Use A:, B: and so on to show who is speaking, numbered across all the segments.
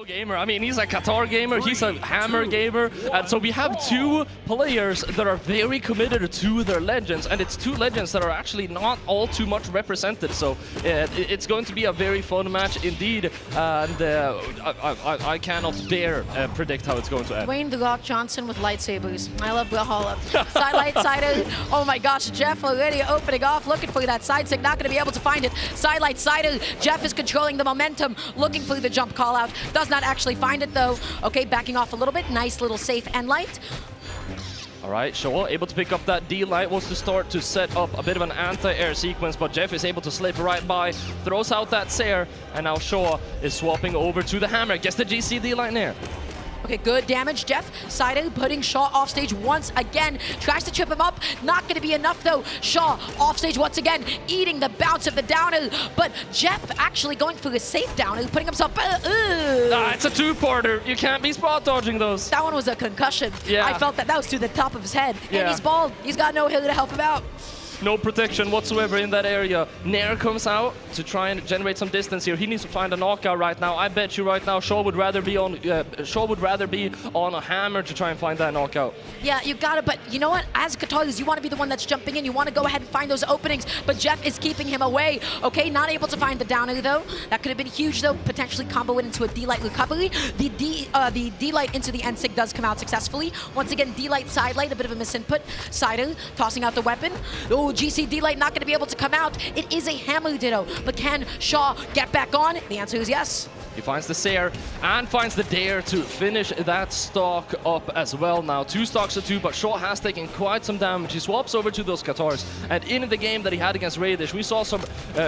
A: Gamer. I mean, he's a Qatar gamer, he's a Hammer gamer, and so we have two players that are very committed to their legends, and it's two legends that are actually not all too much represented, so it's going to be a very fun match indeed, and I cannot dare predict how it's going to end.
B: Dwayne The Rock Johnson with lightsabers. I love Brawlhalla. Sidelight, side A. Oh my gosh, Jeff already opening off, looking for that side stick, not going to be able to find it. Sidelight, side A. Jeff is controlling the momentum, looking for the jump call out. Does not actually find it though. Okay, backing off a little bit. Nice little safe and light.
A: All right, Shaw able to pick up that D-Light, wants to start to set up a bit of an anti-air sequence, but Jeff is able to slip right by, throws out that Sair, and now Shaw is swapping over to the Hammer, gets the GC D-Light there.
B: Okay, good damage. Jeff, side A, putting Shaw off stage once again. Tries to trip him up. Not going to be enough, though. Shaw off stage once again, eating the bounce of the downer. But Jeff actually going for a safe downer, putting himself...
A: It's a two-parter. You can't be spot dodging those.
B: That one was a concussion.
A: Yeah.
B: I felt that was to the top of his head.
A: Yeah.
B: And he's bald. He's got no hill to help him out.
A: No protection whatsoever in that area. Nair comes out to try and generate some distance here. He needs to find a knockout right now. I bet you right now Shaw would rather be on a Hammer to try and find that knockout.
B: Yeah, you got it, but you know what? As Katalis, you want to be the one that's jumping in. You want to go ahead and find those openings, but Jeff is keeping him away. Okay, not able to find the downer though. That could have been huge though. Potentially combo it into a D-Light recovery. The D-Light into the N-Sig does come out successfully. Once again, D-Light side light, a bit of a misinput. Sider tossing out the weapon. Oh, GC D-Light not going to be able to come out. It is a Hammer Ditto, but can Shaw get back on? The answer is yes.
A: He finds the Sair and finds the Dare to finish that stock up as well now. 2 stocks to 2, but Shaw has taken quite some damage. He swaps over to those Qatars, and in the game that he had against Radish, we saw some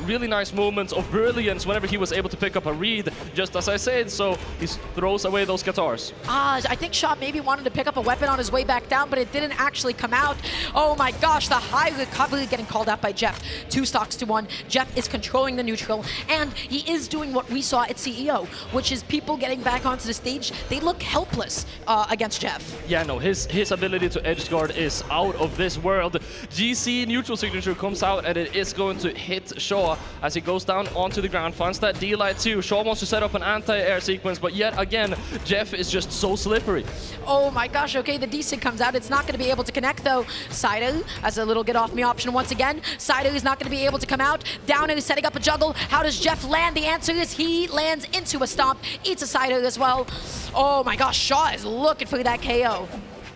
A: really nice moments of brilliance whenever he was able to pick up a read, just as I said, so he throws away those Qatars.
B: I think Shaw maybe wanted to pick up a weapon on his way back down, but it didn't actually come out. Oh my gosh, the high recovery getting called out by Jeff. 2 stocks to 1. Jeff is controlling the neutral, and he is doing what we saw at CEO, which is people getting back onto the stage. They look helpless against Jeff.
A: Yeah, no, his ability to edge guard is out of this world. GC neutral signature comes out, and it is going to hit Shaw as he goes down onto the ground, finds that D-Light too. Shaw wants to set up an anti-air sequence, but yet again, Jeff is just so slippery.
B: Oh my gosh, okay, the D-Sig comes out. It's not going to be able to connect though. Sider as a little get off me option once again. Sider is not going to be able to come out. Downer is setting up a juggle. How does Jeff land? The answer is he lands into a stomp, eats a Sider as well. Oh my gosh, Shaw is looking for that KO.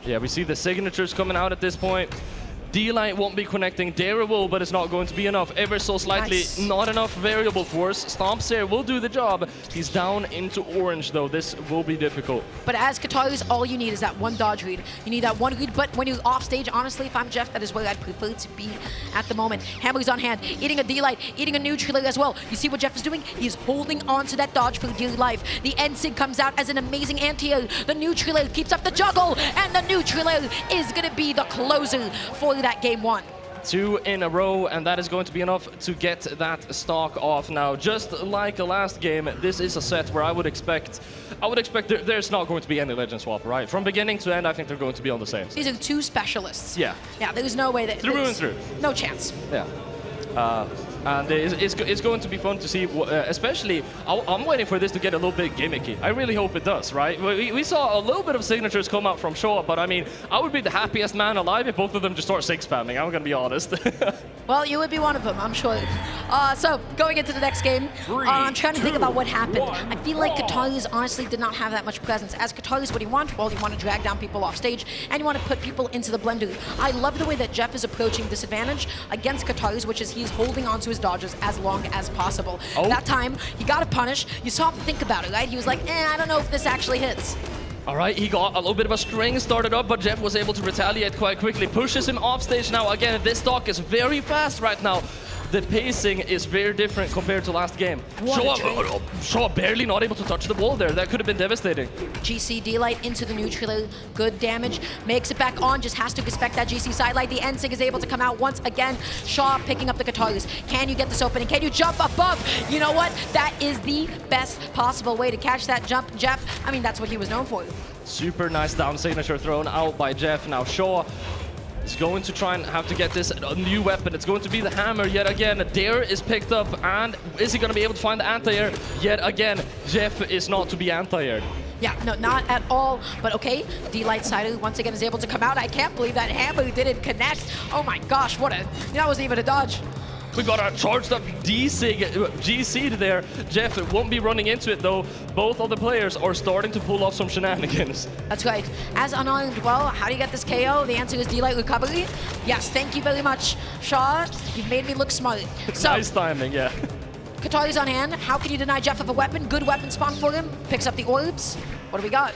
A: Yeah, we see the signatures coming out at this point. D-Light won't be connecting. Dare will, but it's not going to be enough. Ever so slightly,
B: Nice.
A: Not enough variable force. Stomp Sair will do the job. He's down into orange, though. This will be difficult.
B: But as Katalis, all you need is that one dodge read. You need that one read, but when you're off stage, honestly, if I'm Jeff, that is where I'd prefer to be at the moment. Hammer's on hand, eating a D-Light, eating a neutral as well. You see what Jeff is doing? He's holding on to that dodge for dear life. The N-Sig comes out as an amazing anti-air. The neutral keeps up the juggle, and the neutral is going to be the closer for that game 1.
A: 2 in a row, and that is going to be enough to get that stock off now. Just like the last game, this is a set where I would expect there's not going to be any legend swap, right? From beginning to end, I think they're going to be on the same.
B: These are 2 specialists.
A: Yeah.
B: Yeah, there's no way that...
A: Through and through.
B: No chance.
A: Yeah. And it's going to be fun to see, especially, I'm waiting for this to get a little bit gimmicky. I really hope it does, right? We saw a little bit of signatures come out from Shaw, but I mean, I would be the happiest man alive if both of them just start 6-spamming, I'm gonna be honest.
B: Well, you would be one of them, I'm sure. So, going into the next game, I'm trying to think about what happened. I feel like Katalis honestly did not have that much presence. As Katalis, what do you want? Well, you want to drag down people off stage, and you want to put people into the blender. I love the way that Jeff is approaching disadvantage against Katalis, which is he's holding onto his dodges as long as possible.
A: Oh.
B: That time, he got a punish. You saw him think about it, right? He was like, I don't know if this actually hits.
A: All right, he got a little bit of a string started up, but Jeff was able to retaliate quite quickly. Pushes him off stage now. Again, this stock is very fast right now. The pacing is very different compared to last game. Shaw barely not able to touch the wall there. That could have been devastating.
B: GC D-Light into the neutral, good damage. Makes it back on, just has to respect that GC sidelight. The N-Sig is able to come out once again. Shaw picking up the Katalis. Can you get this opening? Can you jump above? You know what? That is the best possible way to catch that jump, Jeff. I mean, that's what he was known for.
A: Super nice down signature thrown out by Jeff. Now Shaw He's going to try and have to get this a new weapon. It's going to be the hammer yet again. Dare is picked up, and is he going to be able to find the anti-air? Yet again, Jeff is not to be anti-aired.
B: Yeah, no, not at all. But okay, D-Light Saidu once again is able to come out. I can't believe that hammer didn't connect. Oh my gosh, that wasn't even a dodge.
A: We got a charged up GC there. Jeff won't be running into it though. Both of the players are starting to pull off some shenanigans.
B: That's right. As unarmed, well, how do you get this KO? The answer is D-Light recovery. Yes, thank you very much, Shaw. You've made me look smart. So,
A: nice timing, yeah.
B: Katari's on hand. How can you deny Jeff of a weapon? Good weapon spawn for him. Picks up the orbs. What do we got?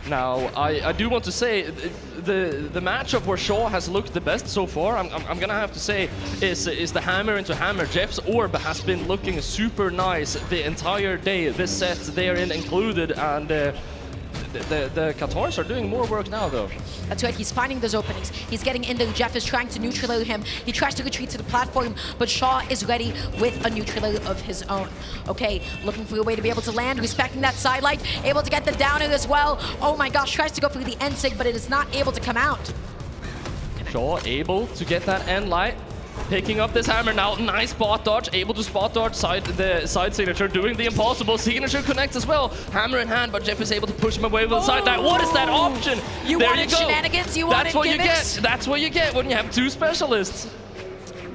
A: Now, I do want to say, the matchup where Shaw has looked the best so far, I'm gonna have to say, is the hammer into hammer. Jeff's orb has been looking super nice the entire day. This set therein included, and the Qatars are doing more work now, though.
B: That's right, he's finding those openings. He's getting in there. Jeff is trying to neutral air him. He tries to retreat to the platform, but Shaw is ready with a neutral air of his own. Okay, looking for a way to be able to land, respecting that side light, able to get the down air as well. Oh my gosh, tries to go through the end sig, but it is not able to come out.
A: Shaw able to get that end light. Picking up this hammer now, nice spot dodge, able to spot dodge the side signature, doing the impossible. Signature connects as well, hammer in hand, but Jeff is able to push him away with the side dash. What is that option?
B: You wanted shenanigans, you wanted gimmicks.
A: That's what you get when you have two specialists.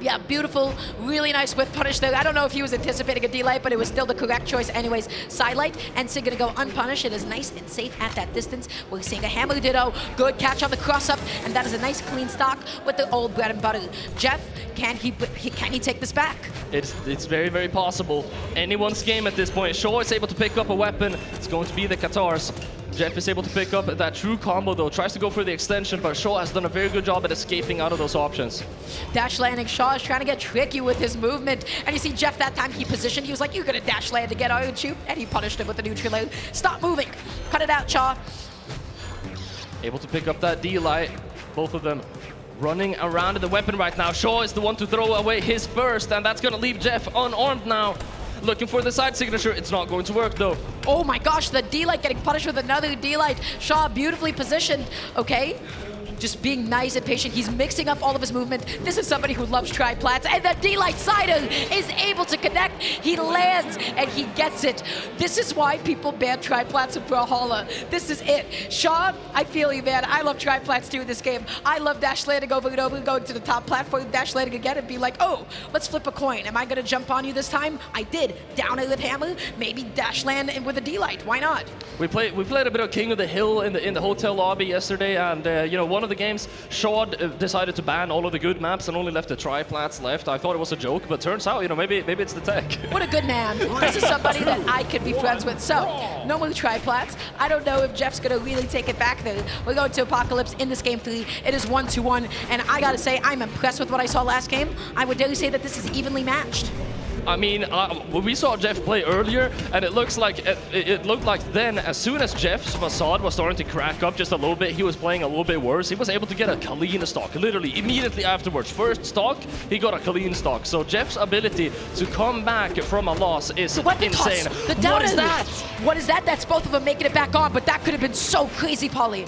B: Yeah, beautiful, really nice whiff punish there. I don't know if he was anticipating a D-Light, but it was still the correct choice anyways. Side light, and Sig gonna go unpunished. It is nice and safe at that distance. We're seeing a hammer ditto, good catch on the cross-up, and that is a nice clean stock with the old bread and butter. Jeff, can he take this back?
A: It's very, very possible. Anyone's game at this point. Shaw is able to pick up a weapon. It's going to be the Qatars. Jeff is able to pick up that true combo though, tries to go for the extension, but Shaw has done a very good job at escaping out of those options.
B: Dash landing, Shaw is trying to get tricky with his movement, and you see Jeff that time he positioned, he was like, you're gonna dash land to get out and shoot, and he punished him with the neutral air. Stop moving, cut it out, Shaw.
A: Able to pick up that D-Light, both of them running around the weapon right now. Shaw is the one to throw away his first, and that's gonna leave Jeff unarmed now. Looking for the side signature. It's not going to work though.
B: Oh my gosh, the D-Light getting punished with another D-Light. Shaw beautifully positioned, okay? Just being nice and patient. He's mixing up all of his movement. This is somebody who loves tri-plats, and the D-Light Sider is able to connect. He lands, and he gets it. This is why people ban tri-plats in Brawlhalla. This is it. Shaw, I feel you, man. I love tri-plats too in this game. I love dash landing over and over, going to the top platform, dash landing again, and be like, oh, let's flip a coin. Am I gonna jump on you this time? I did. Down air with hammer, maybe dash land with a D-Light. Why not?
A: We played a bit of King of the Hill in the hotel lobby yesterday, and you know, one of the games, Shaw decided to ban all of the good maps and only left the tri-plats left. I thought it was a joke, but turns out, you know, maybe it's the tech.
B: What a good man. This is somebody that I could be friends with. So, no more tri-plats. I don't know if Jeff's gonna really take it back there. We're going to Apocalypse in this game 3. It is 1-1, and I gotta say, I'm impressed with what I saw last game. I would dare say that this is evenly matched.
A: I mean, we saw Jeff play earlier, and it looked like then, as soon as Jeff's facade was starting to crack up just a little bit, he was playing a little bit worse. He was able to get a clean stock, literally immediately afterwards. First stock, he got a clean stock. So Jeff's ability to come back from a loss is insane.
B: What is that? What is that? That's both of them making it back on, but that could have been so crazy, Polly.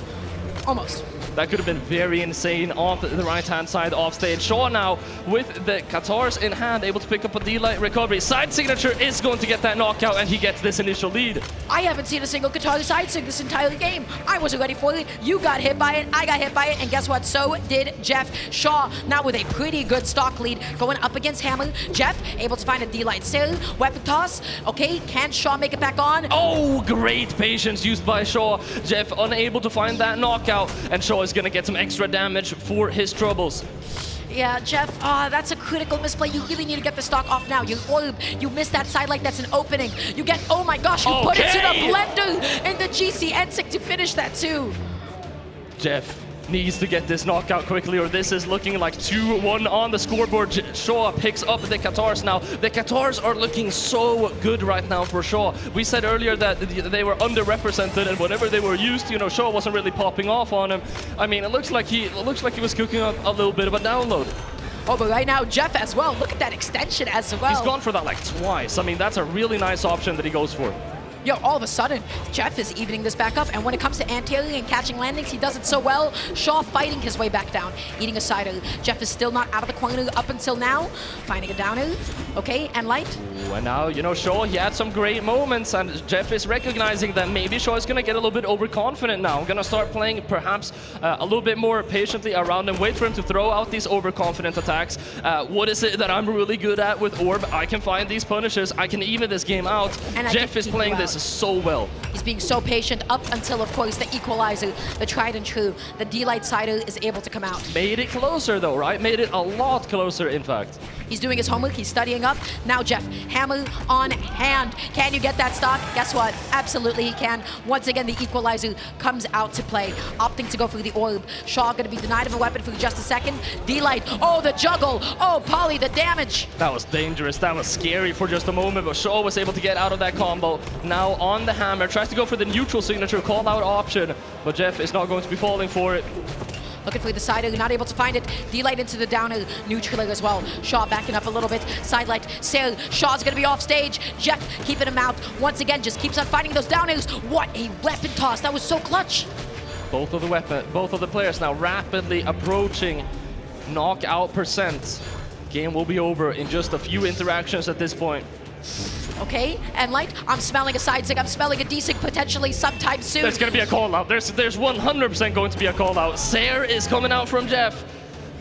B: Almost.
A: That could have been very insane off the right-hand side off stage. Shaw now with the Qatars in hand, able to pick up a D-Light recovery. Side signature is going to get that knockout, and he gets this initial lead.
B: I haven't seen a single Qatar side sig this entire game. I wasn't ready for it. You got hit by it, I got hit by it, and guess what? So did Jeff. Shaw now with a pretty good stock lead going up against Hammer. Jeff able to find a D-Light sail, weapon toss. Okay, can Shaw make it back on?
A: Oh, great patience used by Shaw. Jeff unable to find that knockout, and Shaw is gonna get some extra damage for his troubles.
B: Yeah, Jeff, that's a critical misplay. You really need to get the stock off now. You orb, you missed that side light, that's an opening. You get, oh my gosh, you put it to the blender in the GC NSIC to finish that too.
A: Jeff needs to get this knockout quickly, or this is looking like 2-1 on the scoreboard. Shaw picks up the Qatars now. The Qatars are looking so good right now for Shaw. We said earlier that they were underrepresented, and whenever they were used, you know, Shaw wasn't really popping off on him. I mean, it looks like he was cooking up a little bit of a download.
B: Oh, but right now, Jeff as well. Look at that extension as well.
A: He's gone for that like twice. I mean, that's a really nice option that he goes for.
B: Yo, all of a sudden, Jeff is evening this back up, and when it comes to anti-air and catching landings, he does it so well. Shaw fighting his way back down, eating a side air. Jeff is still not out of the corner up until now, finding a down air. Okay, and light.
A: Ooh, and now, you know, Shaw, he had some great moments, and Jeff is recognizing that maybe Shaw is going to get a little bit overconfident now. I'm going to start playing perhaps a little bit more patiently around him, wait for him to throw out these overconfident attacks. What is it that I'm really good at with Orb? I can find these punishes, I can even this game out.
B: And
A: Jeff is playing this so well.
B: He's being so patient up until, of course, the equalizer, the tried and true, the D-Light Sider is able to come out.
A: Made it closer though, right? Made it a lot closer, in fact.
B: He's doing his homework, he's studying up. Now Jeff, hammer on hand. Can you get that stock? Guess what? Absolutely he can. Once again, the equalizer comes out to play, opting to go for the orb. Shaw gonna be denied of a weapon for just a second. D-Light, oh, the juggle. Oh, Polly, the damage.
A: That was dangerous, that was scary for just a moment, but Shaw was able to get out of that combo. Now on the hammer, tries to go for the neutral signature call out option, but Jeff is not going to be falling for it.
B: Looking for the side air, not able to find it. D-Light into the down air, neutral air as well. Shaw backing up a little bit. Side light, Sail. Shaw's gonna be off stage. Jeff keeping him out. Once again, just keeps on finding those down airs. What a weapon toss, that was so clutch.
A: Both of the players now rapidly approaching knockout percent. Game will be over in just a few interactions at this point.
B: Okay, and light, I'm smelling a side sig, I'm smelling a D-sig potentially sometime soon.
A: There's gonna be a call out. There's 100% going to be a call out. Sair is coming out from Jeff.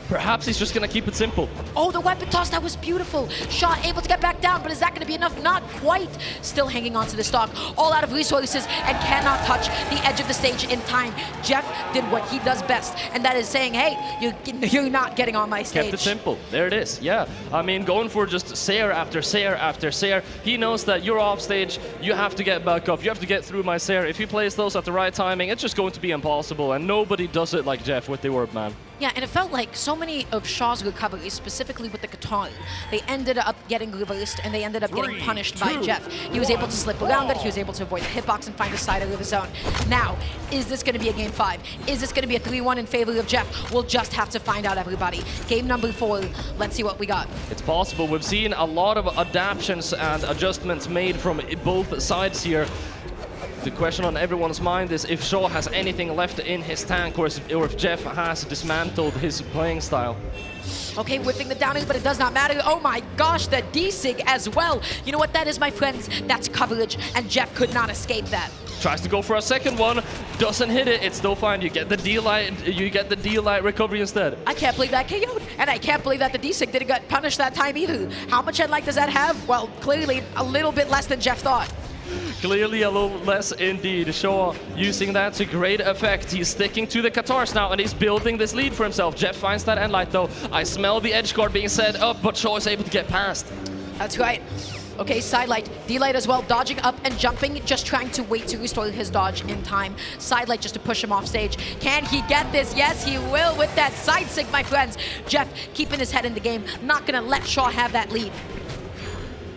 A: Perhaps he's just gonna keep it simple.
B: Oh, the weapon toss, that was beautiful. Shaw able to get back down, but is that gonna be enough? Not quite. Still hanging on to the stock, all out of resources, and cannot touch the edge of the stage in time. Jeff did what he does best, and that is saying, hey, you're not getting on my stage.
A: Kept it simple. There it is, yeah. I mean, going for just Sair after Sair after Sair. He knows that you're off stage, you have to get back up, you have to get through my Sair. If he plays those at the right timing, it's just going to be impossible, and nobody does it like Jeff with the Orb, man.
B: Yeah, and it felt like so many of Shaw's recoveries, specifically with the Katana, they ended up getting reversed and they ended up getting punished by Jeff. He was able to slip around it, he was able to avoid the hitbox and find a side of his own. Now, is this going to be a game 5? Is this going to be a 3-1 in favor of Jeff? We'll just have to find out, everybody. Game number 4, let's see what we got.
A: It's possible. We've seen a lot of adaptations and adjustments made from both sides here. The question on everyone's mind is if Shaw has anything left in his tank or if Jeff has dismantled his playing style.
B: Okay, whipping the down air, but it does not matter. Oh my gosh, the D-Sig as well. You know what that is, my friends? That's coverage, and Jeff could not escape that.
A: Tries to go for a second one, doesn't hit it, it's still fine. You get the D-Light recovery instead.
B: I can't believe that KO'd, and I can't believe that the D-Sig didn't get punished that time either. How much headlight does that have? Well, clearly a little bit less than Jeff thought.
A: Clearly a little less indeed. Shaw using that to great effect. He's sticking to the Katars now and he's building this lead for himself. Jeff finds that end light though. I smell the edge guard being set up, but Shaw is able to get past.
B: That's right. Okay, side light, D-Light as well, dodging up and jumping, just trying to wait to restore his dodge in time. Side light just to push him off stage. Can he get this? Yes, he will with that side sig, my friends. Jeff keeping his head in the game, not gonna let Shaw have that lead.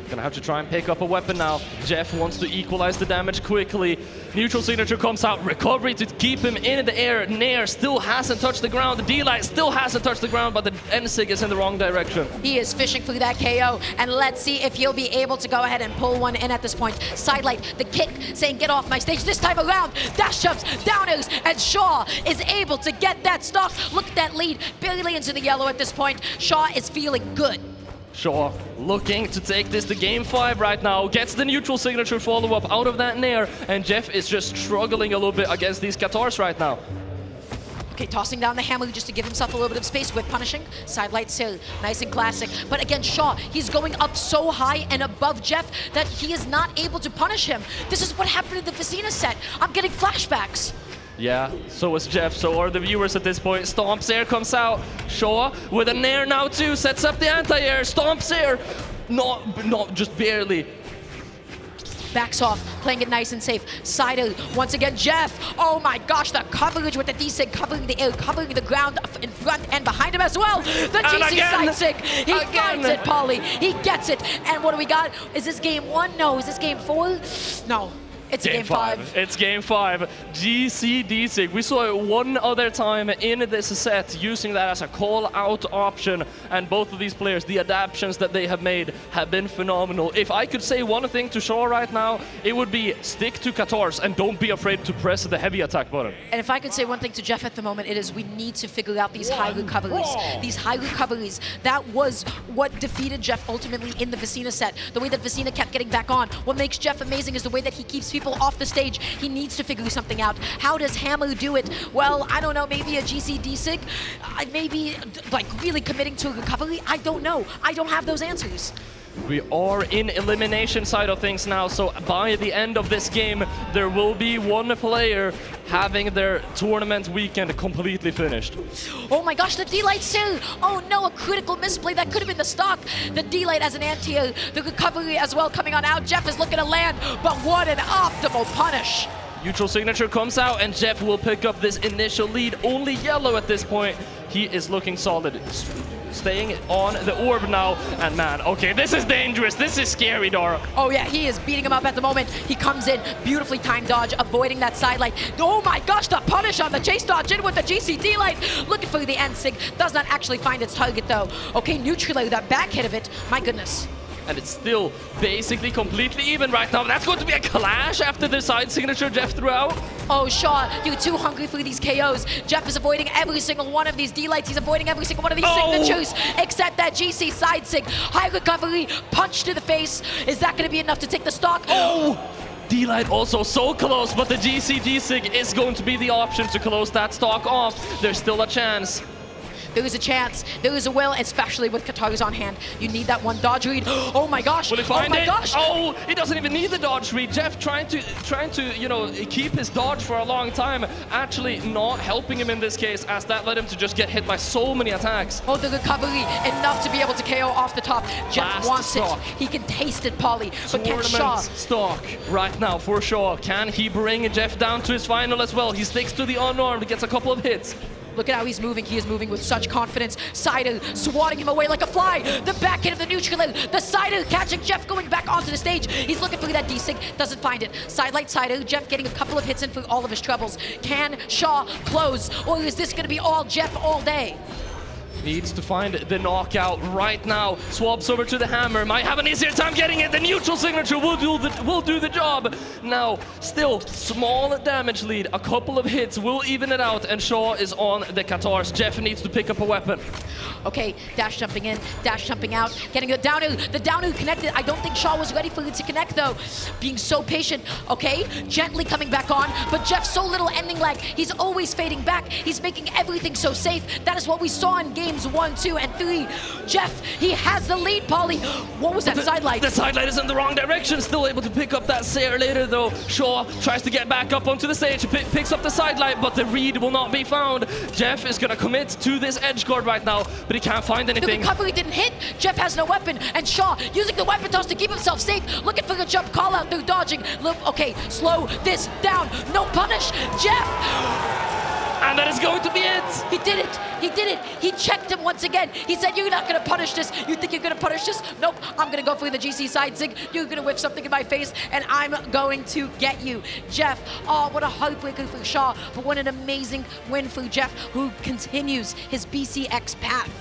A: Gonna have to try and pick up a weapon now. Jeff wants to equalize the damage quickly. Neutral signature comes out. Recovery to keep him in the air. Nair still hasn't touched the ground. The D-Light still hasn't touched the ground, but the N-Sig is in the wrong direction.
B: He is fishing for that KO, and let's see if he'll be able to go ahead and pull one in at this point. Sidelight, the kick, saying get off my stage. This time around, dash jumps, down airs, and Shaw is able to get that stock. Look at that lead, barely into the yellow at this point. Shaw is feeling good.
A: Shaw looking to take this to game 5 right now. Gets the neutral signature follow-up out of that Nair, and Jeff is just struggling a little bit against these Katars right now.
B: Okay, tossing down the hammer just to give himself a little bit of space with punishing. Sidelight Sill, nice and classic. But again, Shaw, he's going up so high and above Jeff that he is not able to punish him. This is what happened in the Vicina set. I'm getting flashbacks.
A: Yeah, so is Jeff, so are the viewers at this point. Stomps air comes out. Shaw with a Nair now too, sets up the anti-air. Stomps air, not just barely.
B: Backs off, playing it nice and safe. Side once again, Jeff. Oh my gosh, the coverage with the D-Sig, covering the air, covering the ground in front and behind him as well. The GC side sig. He finds it, Polly. He gets it. And what do we got? Is this game 1? No. Is this game 4? No. It's game five.
A: It's game 5. GC We saw it one other time in this set, using that as a call-out option. And both of these players, the adaptations that they have made have been phenomenal. If I could say one thing to Shaw right now, it would be stick to Katars and don't be afraid to press the heavy attack button.
B: And if I could say one thing to Jeff at the moment, it is we need to figure out these high recoveries. These high recoveries, that was what defeated Jeff ultimately in the Vecina set. The way that Vecina kept getting back on. What makes Jeff amazing is the way that he keeps people off the stage. He needs to figure something out. How does Hammer do it? Well, I don't know, maybe a GC DSig? Maybe like really committing to a recovery? I don't know. I don't have those answers.
A: We are in elimination side of things now, so by the end of this game, there will be one player having their tournament weekend completely finished.
B: Oh my gosh, the D-Light still! Oh no, a critical misplay. That could have been the stock. The D-Light as an anti-air, the recovery as well coming on out. Jeff is looking to land, but what an optimal punish.
A: Neutral signature comes out, and Jeff will pick up this initial lead. Only yellow at this point. He is looking solid. Staying on the orb now, and man, okay, this is dangerous. This is scary, Dara.
B: Oh yeah, he is beating him up at the moment. He comes in, beautifully timed dodge, avoiding that side light. Oh my gosh, the punish on the chase dodge in with the GCD light. Looking for the N-Sig, does not actually find its target though. Okay, neutralize that back hit of it, my goodness.
A: And it's still basically completely even right now. That's going to be a clash after the side signature Jeff threw out.
B: Oh, Shaw, you're too hungry for these KOs. Jeff is avoiding every single one of these D-Lights. He's avoiding every single one of these signatures, except that GC side sig. High recovery, punch to the face. Is that going to be enough to take the stock?
A: Oh! D-Light also so close, but the GC G-Sig is going to be the option to close that stock off. There's still a chance.
B: There is a chance, there is a will, especially with Katars on hand. You need that one dodge read. Oh my gosh!
A: Will he find it?
B: Gosh!
A: Oh, he doesn't even need the dodge read. Jeff trying to you know, keep his dodge for a long time, actually not helping him in this case, as that led him to just get hit by so many attacks.
B: Oh, the recovery, enough to be able to KO off the top. Jeff
A: Last
B: wants
A: stock.
B: it. He can taste it, Polly. But can Shaw?
A: Stock right now for Shaw. Can he bring Jeff down to his final as well? He sticks to the unarmed, gets a couple of hits.
B: Look at how he's moving. He is moving with such confidence. Sider swatting him away like a fly. The back hit of the neutral. The Sider catching Jeff going back onto the stage. He's looking for that D-Sig. Doesn't find it. Sidelight Sider. Jeff getting a couple of hits in for all of his troubles. Can Shaw close? Or is this going to be all Jeff all day?
A: Needs to find the knockout right now. Swaps over to the hammer. Might have an easier time getting it. The neutral signature will do the job. Now, still small damage lead. A couple of hits will even it out, and Shaw is on the Katars. Jeff needs to pick up a weapon.
B: Okay, dash jumping in, dash jumping out, getting the down air. The down air connected. I don't think Shaw was ready for it to connect though. Being so patient. Okay, gently coming back on, but Jeff so little ending lag. He's always fading back. He's making everything so safe. That is what we saw in games 1, 2, and 3. Jeff, he has the lead, Polly. What was that sidelight?
A: The sidelight is in the wrong direction. Still able to pick up that Sair later though. Shaw tries to get back up onto the stage, picks up the sidelight, but the read will not be found. Jeff is gonna commit to this edge guard right now, but he can't find anything.
B: The recovery didn't hit. Jeff has no weapon, and Shaw using the weapon toss to keep himself safe, looking for the jump call out through dodging. Look, okay, slow this down. No punish. Jeff!
A: And that is going to be it.
B: He did it. He did it. He checked him once again. He said, you're not going to punish this. You think you're going to punish this? Nope. I'm going to go for the GC side zig. You're going to whip something in my face, and I'm going to get you. Jeff, oh, what a heartbreaker for Shaw, but what an amazing win for Jeff, who continues his BCX path.